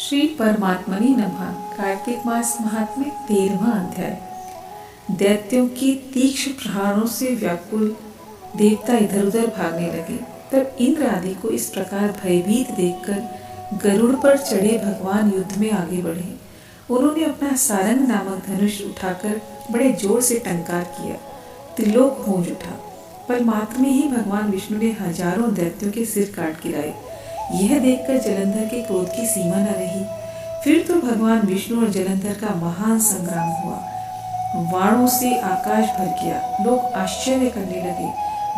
श्री परमात्मनि नमः। कार्तिक मास महात्म्य 13वां अध्याय। दैत्यों की तीक्ष्ण प्रहारों से व्याकुल देवता इधर उधर भागने लगे। तब इंद्र आदि को इस प्रकार भयभीत देखकर गरुड़ पर चढ़े भगवान युद्ध में आगे बढ़े। उन्होंने अपना सारंग नामक धनुष उठाकर बड़े जोर से टंकार किया। त्रिलोक गूंज उठा। पर मात्र में ही भगवान विष्णु ने हजारों दैत्यों के सिर काट गिराए। यह देखकर जलंधर के क्रोध की सीमा न रही। फिर तो भगवान विष्णु और जलंधर का महान संग्राम हुआ। वाणों से आकाश भर गया। लोग आश्चर्य करने लगे।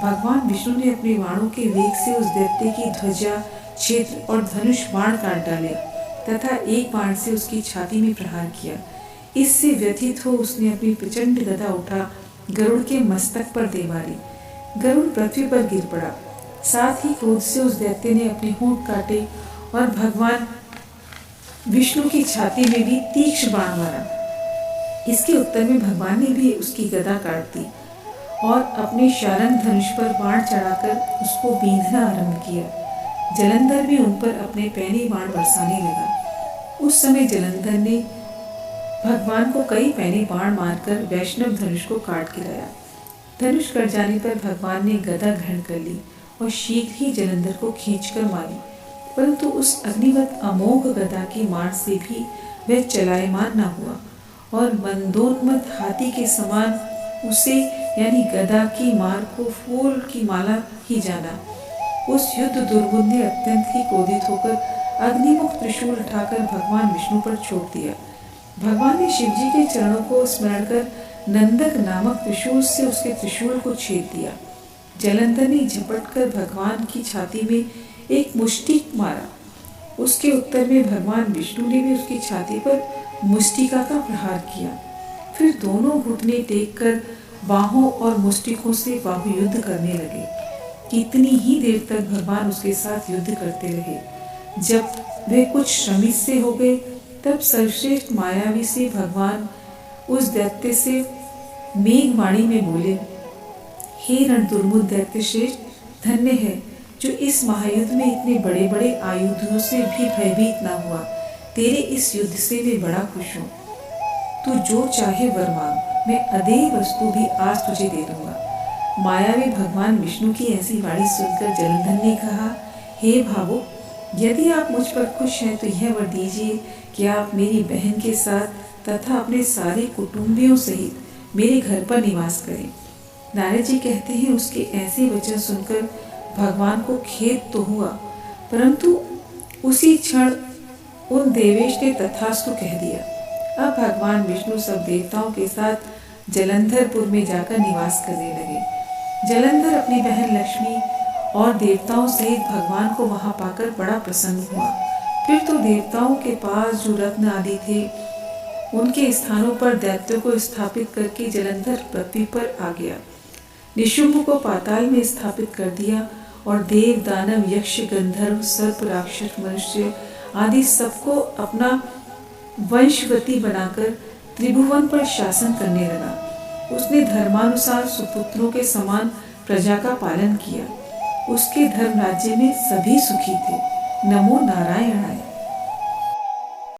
भगवान विष्णु ने अपने वाणों के वेग से उस दैत्य की ध्वजा, क्षेत्र और धनुष बाण काट डाले तथा एक बाण से उसकी छाती में प्रहार किया। इससे व्यथित हो उसने अपनी प्रचंड गदा उठा गरुड़ के मस्तक पर दे मारी। गरुड़ पृथ्वी पर गिर पड़ा। साथ ही क्रोध से उस दैत्य ने अपने होंठ काटे और भगवान विष्णु की छाती में भी तीक्ष्ण बाण मारा। इसके उत्तर में भगवान ने भी उसकी गदा काट दी और अपने शारंग धनुष पर बाण चढ़ाकर उसको बींधना आरंभ किया। जलंधर भी उन पर अपने पैनी बाण बरसाने लगा। उस समय जलंधर ने भगवान को कई पैनी बाण मारकर वैष्णव धनुष को काट गिराया। धनुष कट जाने पर भगवान ने गदा ग्रहण कर ली और शीघ्र ही जलंधर को खींचकर मारी। परंतु उस अग्निवत अमोघ गदा की मार से भी वह चलायमान न हुआ और मंदोन्मत्त हाथी के समान उसे यानी गदा की मार को फूल की माला ही जाना। उस युद्ध दुर्बुद्ध ने अत्यंत ही क्रोधित होकर अग्निमुख त्रिशूल उठाकर भगवान विष्णु पर छोड़ दिया। भगवान ने शिवजी के चरणों को स्मरण कर नंदक नामक त्रिशूल से उसके त्रिशूल को छेद दिया। जलंधर ने झपटकर भगवान की छाती में एक मुष्टि मारा। उसके उत्तर में भगवान विष्णु ने भी उसकी छाती पर मुष्टिका का प्रहार किया। फिर दोनों घुटने टेक कर बाहों और मुष्टिकों से बाहु युद्ध करने लगे। कितनी ही देर तक भगवान उसके साथ युद्ध करते रहे। जब वे कुछ श्रमित से हो गए तब सर्वश्रेष्ठ मायावी से भगवान उस दैत्य से मेघवाणी में बोले, हे रण दुर्मुख दैत्य श्रेष्ठ, धन्य है जो इस महायुद्ध में इतने बड़े बड़े आयुधों से भी भयभीत ना हुआ। तेरे इस युद्ध से मैं बड़ा खुश हूँ। तू जो चाहे वर मांग, मैं अदेय वस्तु भी आज तुझे दे दूंगा। मायावी भगवान विष्णु की ऐसी वाणी सुनकर जलंधर ने कहा, हे भावो, यदि आप मुझ पर खुश हैं तो यह वर दीजिए कि आप मेरी बहन के साथ तथा अपने सारे कुटुंबियों सहित मेरे घर पर निवास करें। नारद जी कहते हैं, उसके ऐसे वचन सुनकर भगवान को खेद तो हुआ, परंतु उसी क्षण उन देवेश ने तथास्तु कह दिया। अब भगवान विष्णु सब देवताओं के साथ जलंधरपुर में जाकर निवास करने लगे। जलंधर अपनी बहन लक्ष्मी और देवताओं सहित भगवान को वहां पाकर बड़ा प्रसन्न हुआ। फिर तो देवताओं के पास जो रत्न आदि थे उनके स्थानों पर दैत्यों को स्थापित करके जलंधर पृथ्वी पर आ गया। निशुंभ को पाताल में स्थापित कर दिया और देव, दानव, यक्ष, गंधर्व, सर्प, राक्षस, मनुष्य आदि सबको अपना वंशवती बनाकर त्रिभुवन पर शासन करने लगा। उसने धर्मानुसार सुपुत्रों के समान प्रजा का पालन किया। उसके धर्म राज्य में सभी सुखी थे। नमो नारायणाय।